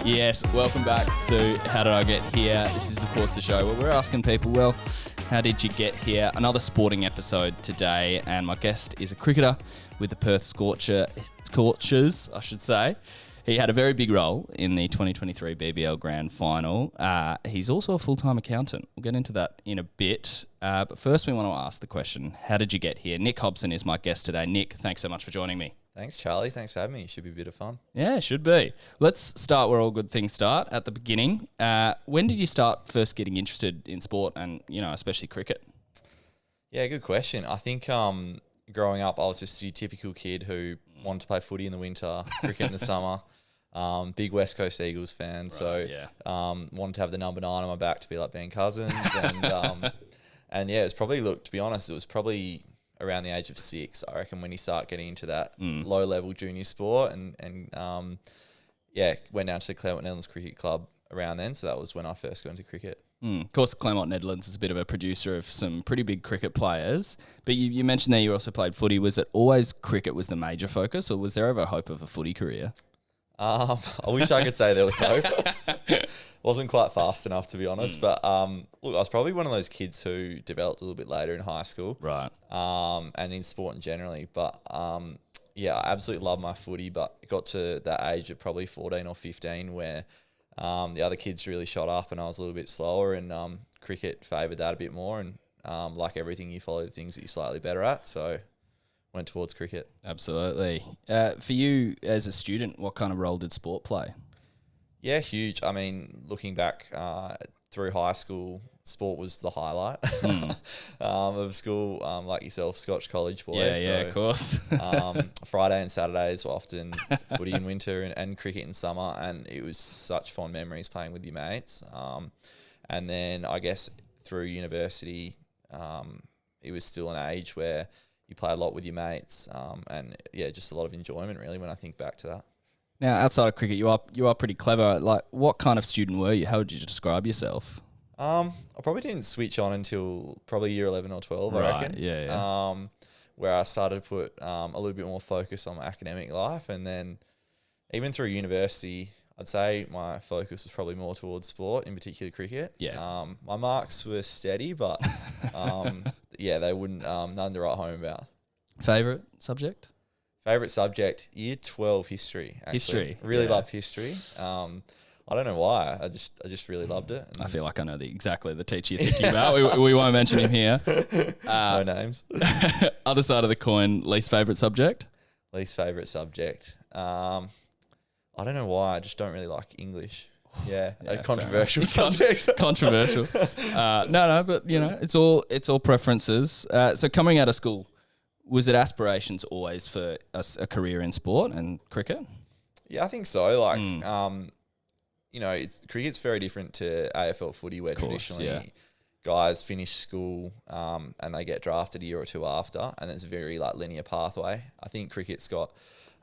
Yes, welcome back to How Did I Get Here? This is, of course, the show where we're asking people, well, how did you get here? Another sporting episode today, and my guest is a cricketer with the Perth Scorchers, I should say. He had a very big role in the 2023 BBL Grand Final. He's also a full-time accountant. We'll get into that in a bit. But first, we want to ask the question, how did you get here? Nick Hobson is my guest today. Nick, thanks so much for joining me. Thanks, Charlie. Thanks for having me. It should be a bit of fun. Yeah, it should be. Let's start where all good things start, at the beginning. When did you start first getting interested in sport and, especially cricket? Yeah, good question. I think growing up, I was just your typical kid who wanted to play footy in the winter, cricket in the summer. Big West Coast Eagles fan. Right, so wanted to have the number 9 on my back to be like Ben Cousins. And yeah, to be honest, it was probably around the age of 6, I reckon, when you start getting into that low-level junior sport. And went down to the Claremont Netherlands Cricket Club around then. So that was when I first got into cricket. Of course, Claremont Netherlands is a bit of a producer of some pretty big cricket players. But you mentioned there you also played footy. Was it always cricket was the major focus, or was there ever hope of a footy career? I wish I could say there was hope. Wasn't quite fast enough, to be honest. But look, I was probably one of those kids who developed a little bit later in high school. Right. And in sport in generally. But I absolutely love my footy. But it got to that age of probably 14 or 15 where the other kids really shot up and I was a little bit slower, and cricket favoured that a bit more. And like everything, you follow the things that you're slightly better at. So went towards cricket. Absolutely. For you as a student, what kind of role did sport play? Yeah, huge. I mean, looking back through high school, sport was the highlight of school. Like yourself, Scotch College boy. Yeah, of course. Friday and Saturdays were often footy in winter and cricket in summer, and it was such fond memories playing with your mates. And then I guess through university, it was still an age where you play a lot with your mates, and just a lot of enjoyment really when I think back to that. Now, outside of cricket, you are pretty clever. Like, what kind of student were you? How would you describe yourself? I probably didn't switch on until probably year 11 or 12, I reckon. Yeah. Where I started to put a little bit more focus on my academic life, and then even through university, I'd say my focus was probably more towards sport, in particular cricket. Yeah. My marks were steady, but they wouldn't none to write home about. Favourite subject? Favourite subject, year 12 history. Actually. History. Really loved history. I don't know why. I just really loved it. I feel like I know exactly the teacher you're thinking about. We won't mention him here. No names. Other side of the coin, least favourite subject? Least favourite subject. I don't know why. I just don't really like English. Yeah, a controversial subject. Controversial. No, but it's all preferences. So coming out of school, was it aspirations always for a career in sport and cricket? Yeah, I think so. Like, cricket's very different to AFL footy, where traditionally guys finish school and they get drafted a year or two after, and it's a very linear pathway. I think cricket's got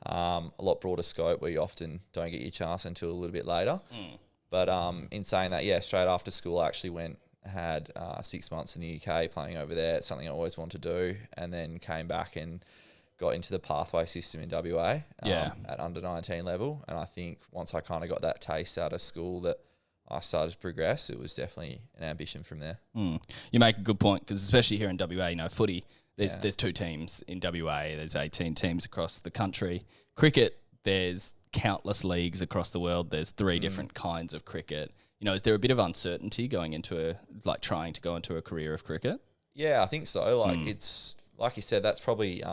a lot broader scope where you often don't get your chance until a little bit later. But in saying that, straight after school, I actually had 6 months in the UK playing over there. It's something I always wanted to do, and then came back and got into the pathway system in WA at under 19 level. And I think once I kind of got that taste out of school that I started to progress, it was definitely an ambition from there. You make a good point, because especially here in WA, footy, there's 2 teams in WA, there's 18 teams across the country. Cricket, there's countless leagues across the world. There's 3 different kinds of cricket. Is there a bit of uncertainty going into trying to go into a career of cricket? Yeah, I think so. It's like you said, that's probably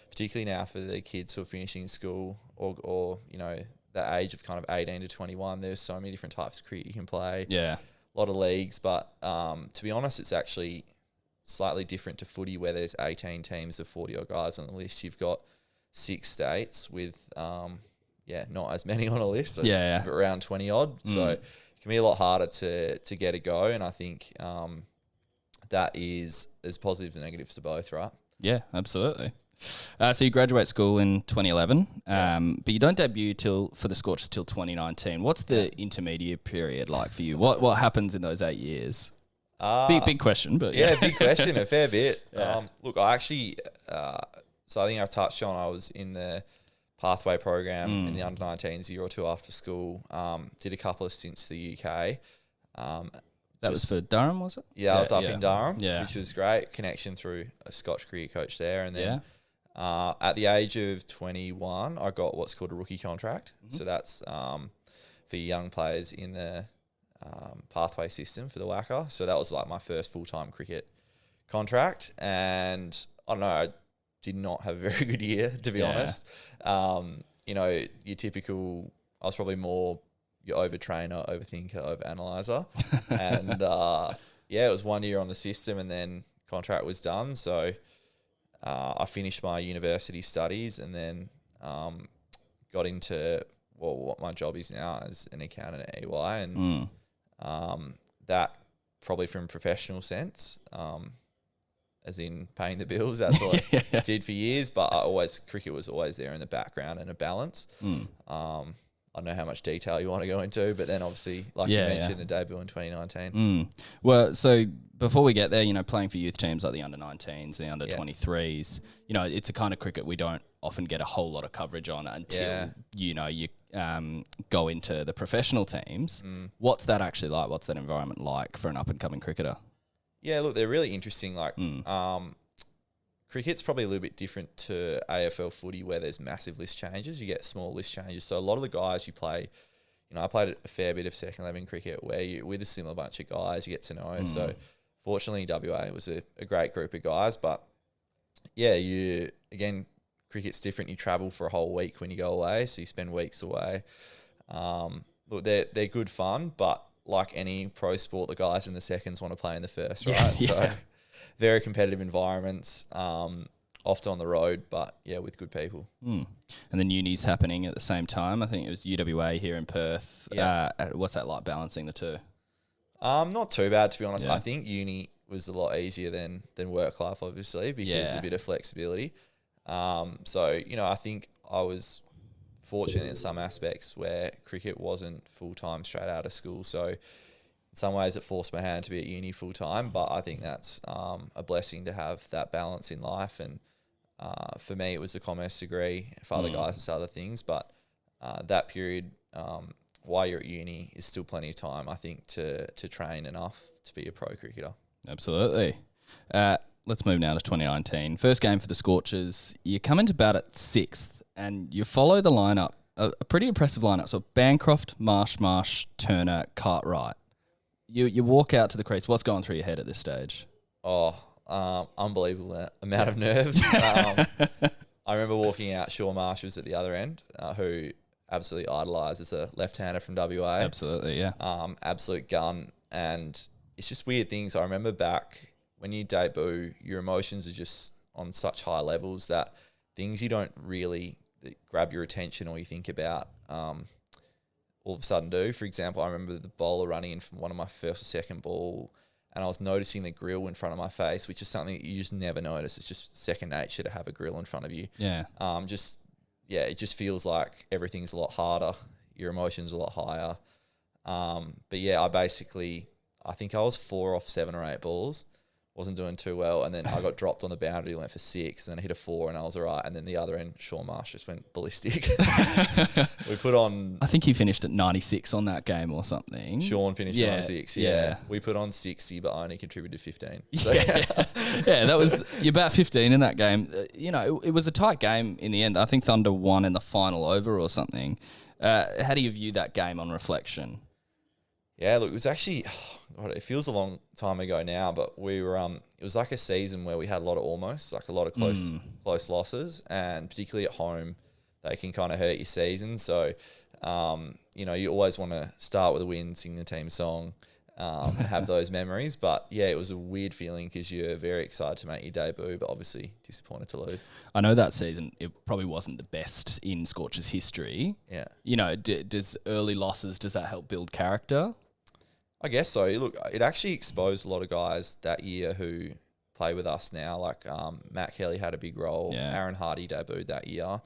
particularly now for the kids who are finishing school or the age of kind of 18 to 21. There's so many different types of cricket you can play. Yeah, a lot of leagues, but to be honest, it's actually slightly different to footy, where there's 18 teams of 40 odd guys on the list. You've got 6 states with not as many on a list. So it's around 20 odd. So it can be a lot harder to get a go, and I think that is as positives and negatives to both, right? Yeah, absolutely. So you graduate school in 2011, but you don't debut for the Scorchers till 2019. What's the intermediate period like for you? What happens in those 8 years? Big question, but big question, a fair bit. Yeah. Look, I actually, so I think I've touched on, I was in the pathway program in the under-19s a year or two after school. Did a couple of stints to the UK. That was for Durham, was it? Yeah, I was up in Durham, yeah. which was great. Connection through a Scotch career coach there. And then at the age of 21, I got what's called a rookie contract. Mm-hmm. So that's for young players in the pathway system for the WACA. So that was like my first full-time cricket contract. And I don't know, I did not have a very good year, to be honest. You know, your typical, I was probably more your overtrainer, overthinker, overanalyzer. And it was 1 year on the system and then contract was done. So I finished my university studies and then got into what my job is now as an accountant at EY. And that probably from a professional sense, as in paying the bills, that's what I did for years. But cricket was always there in the background and a balance. I don't know how much detail you want to go into, but then obviously, like you mentioned, a debut in 2019. Well, so before we get there, you know, playing for youth teams like the under-19s, the under-23s, you know, it's a kind of cricket we don't often get a whole lot of coverage on until, you know, you go into the professional teams. What's that actually like? What's that environment like for an up-and-coming cricketer? Yeah, look, they're really interesting. Like, cricket's probably a little bit different to AFL footy where there's massive list changes. You get small list changes. So a lot of the guys you play, you know, I played a fair bit of second 11 cricket where you're with a similar bunch of guys, you get to know. So fortunately, WA was a great group of guys. But yeah, cricket's different. You travel for a whole week when you go away. So you spend weeks away. Look, they're good fun, but like any pro sport, the guys in the seconds want to play in the first, right? So very competitive environments, often on the road, but yeah, with good people. And then uni's happening at the same time. I think it was UWA here in Perth. What's that like balancing the two? Not too bad, to be honest. I think uni was a lot easier than work life, obviously, because a bit of flexibility. So, you know, I think I was fortunate in some aspects where cricket wasn't full-time straight out of school. So in some ways it forced my hand to be at uni full-time, but I think that's a blessing to have that balance in life. And for me, it was a commerce degree. For other guys, it's other things. But that period, while you're at uni, is still plenty of time, I think, to train enough to be a pro cricketer. Absolutely. Let's move now to 2019. First game for the Scorchers. You come into bat at 6th. And you follow the lineup, a pretty impressive lineup. So Bancroft, Marsh, Turner, Cartwright. You walk out to the crease. What's going through your head at this stage? Unbelievable amount of nerves. I remember walking out. Shaw Marsh was at the other end, who absolutely idolised as a left-hander from WA. Absolutely, yeah. Absolute gun. And it's just weird things. I remember back when you debut, your emotions are just on such high levels that things you don't really grab your attention or you think about all of a sudden do. For example, I remember the bowler running in from one of my first or second ball and I was noticing the grill in front of my face, which is something that you just never notice. It's just second nature to have a grill in front of you. Yeah. It just feels like everything's a lot harder. Your emotions are a lot higher. But yeah, I think I was 4 off 7 or 8 balls. Wasn't doing too well, and then I got dropped on the boundary, went for 6, and then I hit a 4, and I was all right. And then the other end, Shaw Marsh just went ballistic. We put on... I think he finished at 96 on that game or something. Sean finished 96, yeah. We put on 60, but I only contributed 15. So. Yeah, that was... You bat 15 in that game. You know, it was a tight game in the end. I think Thunder won in the final over or something. How do you view that game on reflection? Yeah, look, it was actually... God, it feels a long time ago now, but we were it was like a season where we had a lot of almost, like a lot of close losses, and particularly at home, they can kind of hurt your season. So, you know, you always want to start with a win, sing the team song, and have those memories. But yeah, it was a weird feeling because you're very excited to make your debut, but obviously disappointed to lose. I know that season, it probably wasn't the best in Scorchers history. Yeah. You know, does early losses, does that help build character? I guess so. Look, it actually exposed a lot of guys that year who play with us now. Like Matt Kelly had a big role. Yeah. Aaron Hardy debuted that year.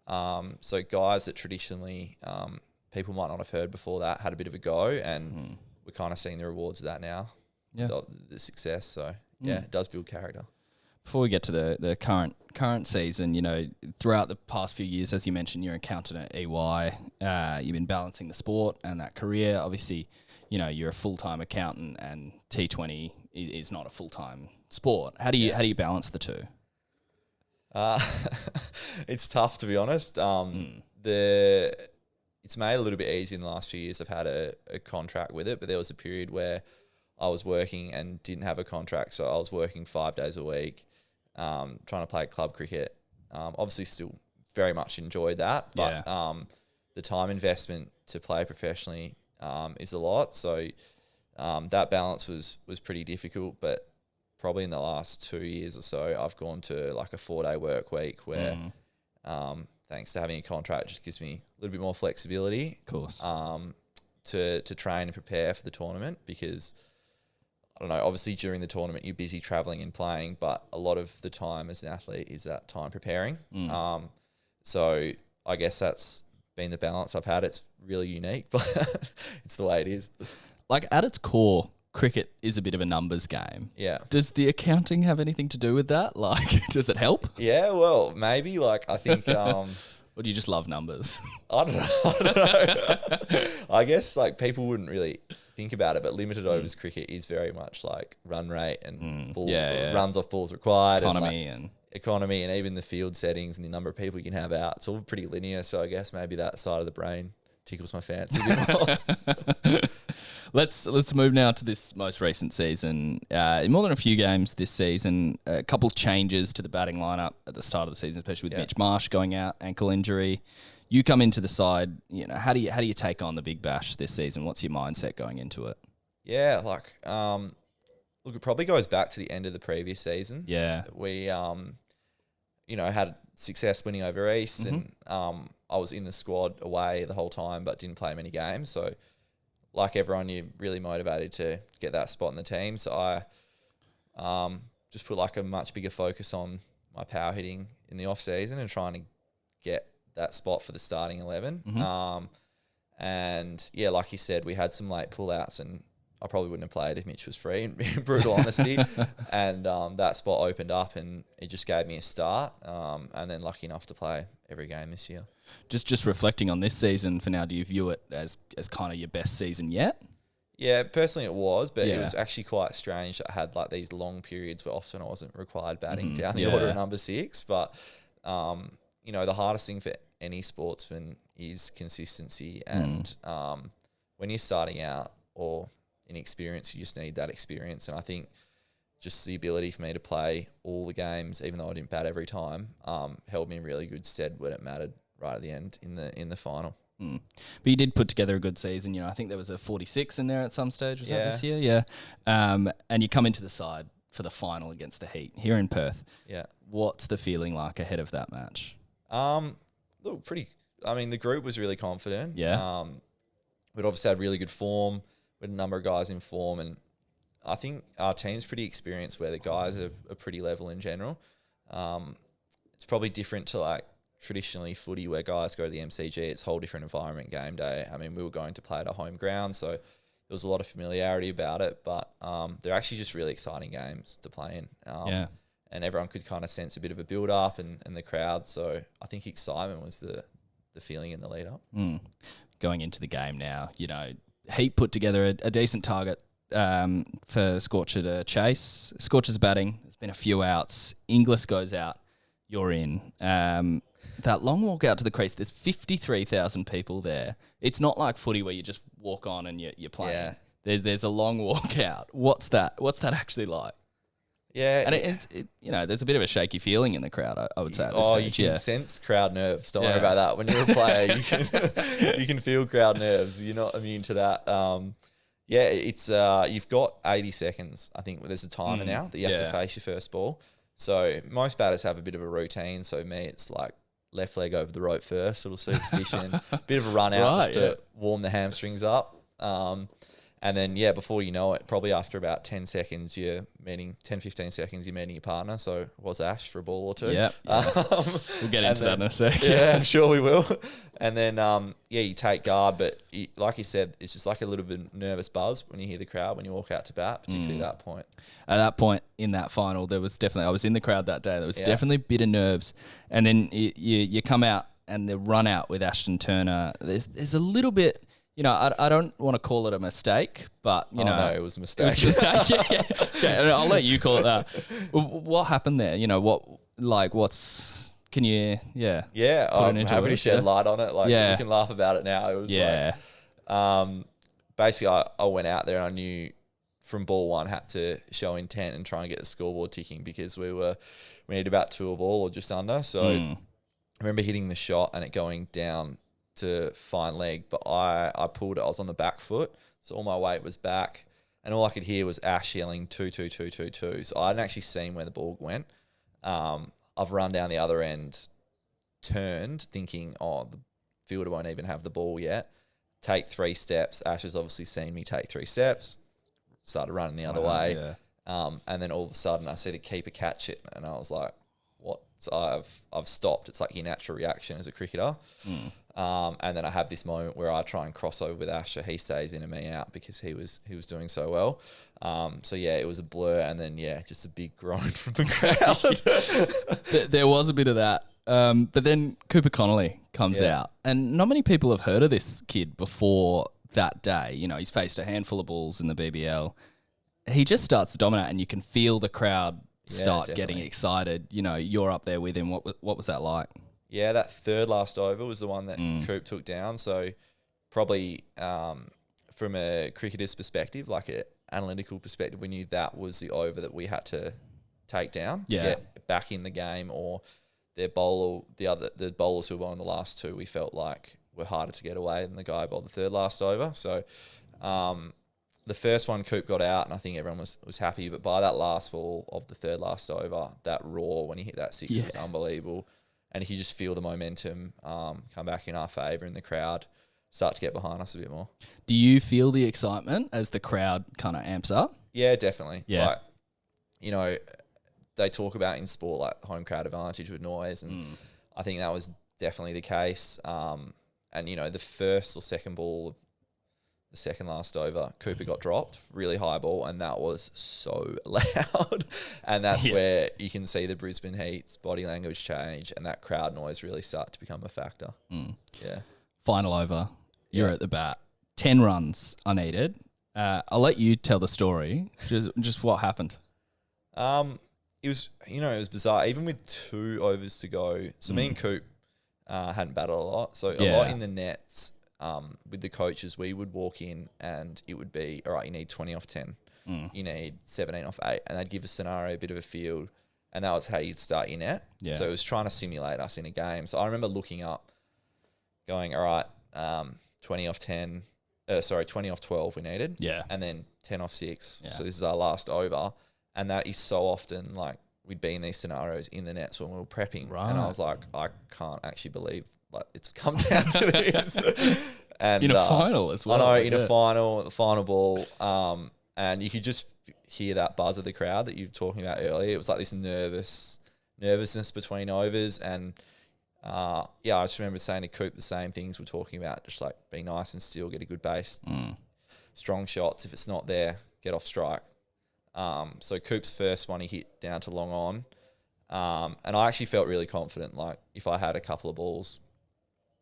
So guys that traditionally people might not have heard before that had a bit of a go, and we're kind of seeing the rewards of that now. Yeah. The success. So yeah, it does build character. Before we get to the current current season, you know, throughout the past few years, as you mentioned, you're an accountant at EY. You've been balancing the sport and that career. Obviously, you know, you're a full-time accountant, and T20 is not a full-time sport. How do you balance the two? It's tough, to be honest. It's made a little bit easier in the last few years. I've had a contract with it, but there was a period where I was working and didn't have a contract, so I was working 5 days a week, trying to play club cricket. Obviously, still very much enjoyed that, but the time investment to play professionally is a lot. So that balance was pretty difficult. But probably in the last 2 years or so, I've gone to like a 4-day work week where, thanks to having a contract, just gives me a little bit more flexibility. Of course. To train and prepare for the tournament, because I don't know, obviously during the tournament you're busy traveling and playing, but a lot of the time as an athlete is that time preparing. So I guess that's been the balance I've had. It's really unique, but it's the way it is. Like, at its core, cricket is a bit of a numbers game. Yeah. Does the accounting have anything to do with that? Like, does it help? Yeah, well, maybe. Like, I think... or do you just love numbers? I don't know. I guess, like, people wouldn't really think about it, but limited overs cricket is very much like run rate and runs off balls required. Economy and even the field settings and the number of people you can have out. It's all pretty linear, so I guess maybe that side of the brain tickles my fancy a bit more. Let's move now to this most recent season. In more than a few games this season, a couple changes to the batting lineup at the start of the season, especially with Mitch Marsh going out, ankle injury. You come into the side. You know, how do you take on the Big Bash this season? What's your mindset going into it? Yeah, like look, it probably goes back to the end of the previous season. Yeah, we had success winning over East, and I was in the squad away the whole time, but didn't play many games. So, like everyone, you're really motivated to get that spot in the team. So I just put like a much bigger focus on my power hitting in the off season and trying to get that spot for the starting 11. And yeah, like you said, we had some late pullouts, and I probably wouldn't have played if Mitch was free, in brutal honesty. And that spot opened up, and it just gave me a start. And then lucky enough to play every game this year. Just reflecting on this season for now, do you view it as kind of your best season yet? Yeah, personally it was, but it was actually quite strange that I had like these long periods where often I wasn't required batting down the order of number 6. But, the hardest thing for any sportsman is consistency. And when you're starting out or inexperienced, you just need that experience. And I think just the ability for me to play all the games, even though I didn't bat every time, held me in really good stead when it mattered right at the end in the final. But you did put together a good season. You know, I think there was a 46 in there at some stage. Was that this year? Yeah. And you come into the side for the final against the Heat here in Perth. Yeah. What's the feeling like ahead of that match? Look, the group was really confident. Yeah. We'd obviously had really good form. We had a number of guys in form, and I think our team's pretty experienced where the guys are pretty level in general. It's probably different to like traditionally footy where guys go to the MCG. It's a whole different environment game day. I mean, we were going to play at a home ground, so there was a lot of familiarity about it, but they're actually just really exciting games to play in. And everyone could kind of sense a bit of a build-up and the crowd, so I think excitement was the feeling in the lead-up. Going into the game now, you know, Heat put together a decent target for Scorcher to chase. Scorcher's batting. There's been a few outs. Inglis goes out. You're in. That long walk out to the crease, there's 53,000 people there. It's not like footy where you just walk on and you're playing. Yeah. There's a long walk out. What's that actually like? Yeah. And it's there's a bit of a shaky feeling in the crowd, I would say at this stage. You can sense crowd nerves. Don't worry about that. When you're a player, you can feel crowd nerves. You're not immune to that. It's you've got 80 seconds. I think there's a timer now that you have to face your first ball. So most batters have a bit of a routine. So me, it's like left leg over the rope first, little superstition, bit of a run out to warm the hamstrings up. And then, before you know it, probably after about 10 seconds, 15 seconds, you're meeting your partner. So it was Ash for a ball or two. Yeah. We'll get into that in a sec. Yeah, I'm sure we will. And then, you take guard. But like you said, it's just like a little bit nervous buzz when you hear the crowd, when you walk out to bat, particularly at that point. At that point in that final, there was definitely, I was in the crowd that day, there was definitely a bit of nerves. And then you come out and the run out with Ashton Turner, there's a little bit... I don't want to call it a mistake, but, no, it was a mistake. It was a mistake. Yeah. I'll let you call it that. What happened there? Can you, Yeah, I'm happy to shed light on it. We can laugh about it now. It was basically I went out there and I knew from ball one had to show intent and try and get the scoreboard ticking because we needed about 2 a ball or just under. So I remember hitting the shot and it going down to fine leg, but I pulled it. I was on the back foot, so all my weight was back, and all I could hear was Ash yelling 2, 2, 2, 2, 2. So I hadn't actually seen where the ball went. I've run down the other end, turned, thinking, the fielder won't even have the ball yet. Take 3 steps. Ash has obviously seen me take 3 steps. Started running the other way, and then all of a sudden I see the keeper catch it, and I was like, "What?" So I've stopped. It's like your natural reaction as a cricketer. And then I have this moment where I try and cross over with Asher. He stays in and me out because he was doing so well. It was a blur, and then just a big groan from the crowd. There was a bit of that, but then Cooper Connolly comes out, and not many people have heard of this kid before that day. He's faced a handful of balls in the BBL. He just starts to dominate, and you can feel the crowd start getting excited. You're up there with him. What was that like? Yeah, that third last over was the one that Coop took down. So probably from a cricketer's perspective, like an analytical perspective, we knew that was the over that we had to take down to get back in the game, or the bowlers who were on the last 2, we felt like were harder to get away than the guy bowled the third last over. So the first one Coop got out, and I think everyone was happy. But by that last ball of the third last over, that roar when he hit that 6 was unbelievable. And you just feel the momentum come back in our favour, and the crowd start to get behind us a bit more. Do you feel the excitement as the crowd kind of amps up? Yeah, definitely. Yeah. They talk about in sport like home crowd advantage with noise, and I think that was definitely the case. The first or second ball of the second last over, Cooper got dropped, really high ball, and that was so loud. And that's where you can see the Brisbane Heat's body language change, and that crowd noise really start to become a factor. Yeah. Final over, you're at the bat, 10 runs are needed. I'll let you tell the story. Just what happened. It was bizarre. Even with 2 overs to go, so me and Coop hadn't batted a lot, so a lot in the nets. With the coaches, we would walk in and it would be, all right, you need 20 off 10. You need 17 off 8. And they'd give a scenario, a bit of a field, and that was how you'd start your net. Yeah. So it was trying to simulate us in a game. So I remember looking up, going, all right, 20 off 12 we needed. Yeah. And then 10 off 6. Yeah. So this is our last over. And that is so often, like, we'd be in these scenarios in the nets when we were prepping. Right. And I was like, I can't actually believe it's come down to this. And in a final as well. I know, in a final, the final ball. And you could just hear that buzz of the crowd that you were talking about earlier. It was like this nervousness between overs. And I just remember saying to Coop the same things we're talking about, just like being nice and still, get a good base, strong shots. If it's not there, get off strike. So Coop's first one he hit down to long on. And I actually felt really confident. Like if I had a couple of balls,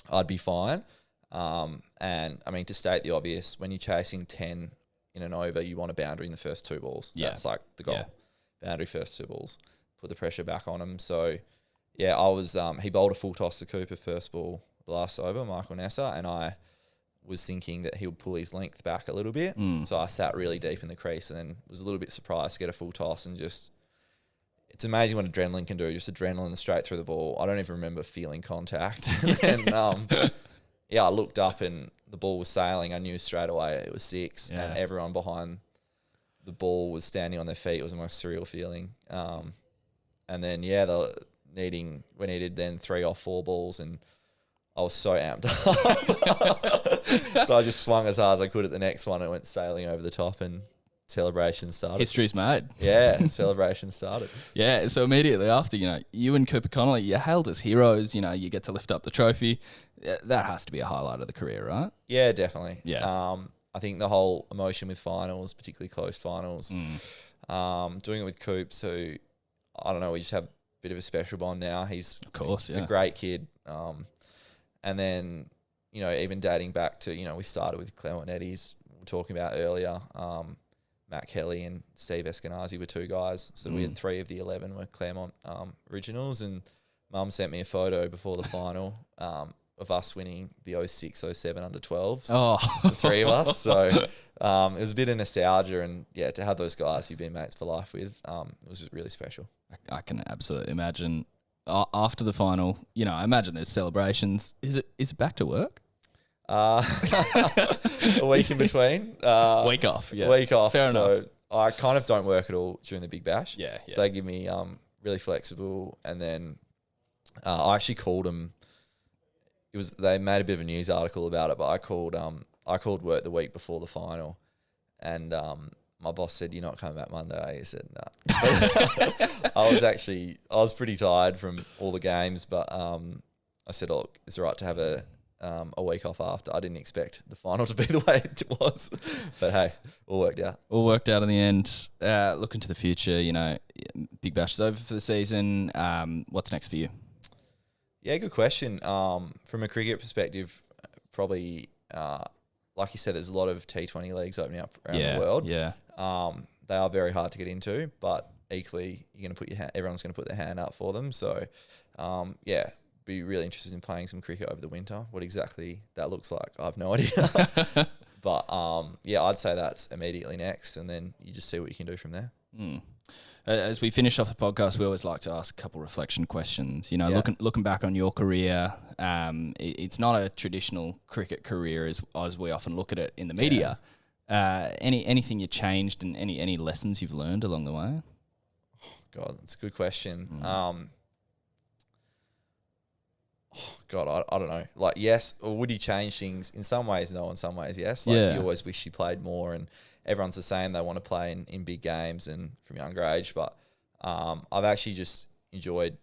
I'd be fine. And I mean, to state the obvious, when you're chasing 10 in an over, you want a boundary in the first 2 balls. Yeah. That's like the goal. Yeah. Boundary first 2 balls. Put the pressure back on him. So I was, he bowled a full toss to Cooper first ball, the last over, Michael Nessa, and I was thinking that he would pull his length back a little bit. So I sat really deep in the crease and then was a little bit surprised to get a full toss, and just, it's amazing what adrenaline can do. Just adrenaline straight through the ball. I don't even remember feeling contact. And I looked up and the ball was sailing. I knew straight away it was 6, and everyone behind the ball was standing on their feet. It was the most surreal feeling. And then we needed then 3 off 4 balls, and I was so amped up. So I just swung as hard as I could at the next one and went sailing over the top, and celebration started. History's made. Yeah, celebration started. Yeah, so immediately after, you and Cooper Connolly, you're hailed as heroes. You get to lift up the trophy. That has to be a highlight of the career, right? Yeah, definitely. Yeah. I think the whole emotion with finals, particularly close finals, doing it with Coops, who, I don't know, we just have a bit of a special bond now. He's of course, a great kid. And then, even dating back to, we started with Claremont Eddies, we were talking about earlier. Matt Kelly and Steve Eskenazi were two guys. So we had 3 of the 11 were Claremont originals. And Mum sent me a photo before the final of us winning the 06, 07 under 12s. Oh. The 3 of us. So it was a bit of nostalgia. And, yeah, to have those guys you've been mates for life with, it was really special. I can absolutely imagine. After the final, I imagine there's celebrations. Is it back to work? A week in between. Week off, yeah. Week off. Fair enough. I kind of don't work at all during the Big Bash. Yeah. So they give me really flexible. And then I actually called them. They made a bit of a news article about it, but I called work the week before the final, and my boss said, "You're not coming back Monday." He said, "No." I was pretty tired from all the games, but I said, "Oh, it's all right to have a week off after." I didn't expect the final to be the way it was, but hey, all worked out. All worked out in the end. Looking to the future, Big Bash is over for the season. What's next for you? Yeah, good question. From a cricket perspective, probably like you said, there's a lot of T20 leagues opening up around the world. Yeah. They are very hard to get into, but equally, everyone's going to put their hand up for them. So, be really interested in playing some cricket over the winter. What exactly that looks like, I have no idea. But I'd say that's immediately next, and then you just see what you can do from there. As we finish off the podcast, we always like to ask a couple reflection questions. Looking back on your career, it's not a traditional cricket career as we often look at it in the media. Anything you changed, and any lessons you've learned along the way? Oh, God, that's a good question. God, I don't know. Like, yes, or would you change things? In some ways, no. In some ways, yes. You always wish you played more, and everyone's the same. They want to play in big games and from younger age. But I've actually just enjoyed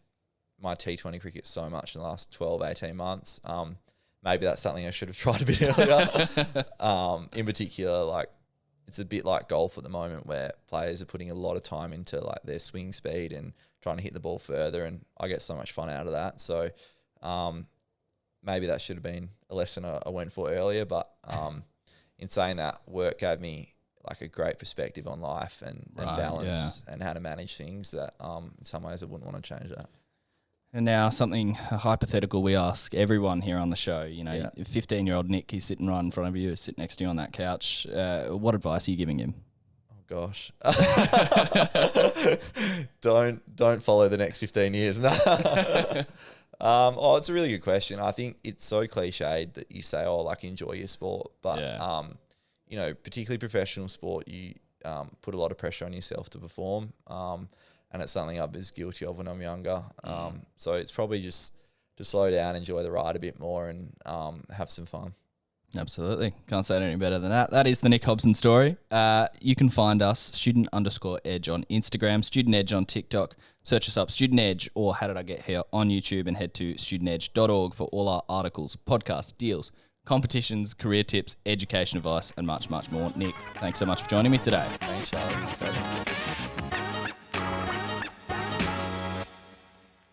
my T20 cricket so much in the last 12, 18 months. Maybe that's something I should have tried a bit earlier. In particular, it's a bit like golf at the moment, where players are putting a lot of time into their swing speed and trying to hit the ball further, and I get so much fun out of that. So maybe that should have been a lesson I went for earlier. But in saying that, work gave me a great perspective on life and balance and how to manage things that in some ways I wouldn't want to change that. And now a hypothetical we ask everyone here on the show. 15-year-old Nick, he's sitting right in front of you, he's sitting next to you on that couch. What advice are you giving him? Oh gosh. Don't follow the next 15 years. No. It's a really good question. I think it's so cliched that you say, enjoy your sport. But, particularly professional sport, you put a lot of pressure on yourself to perform. And it's something I was guilty of when I'm younger. So it's probably just to slow down, enjoy the ride a bit more, and have some fun. Absolutely. Can't say it any better than that. That is the Nick Hobson story. You can find us, student_edge on Instagram, Student Edge on TikTok. Search us up, Student Edge, or How Did I Get Here on YouTube, and head to studentedge.org for all our articles, podcasts, deals, competitions, career tips, education advice, and much, much more. Nick, thanks so much for joining me today. Thanks, Charlie.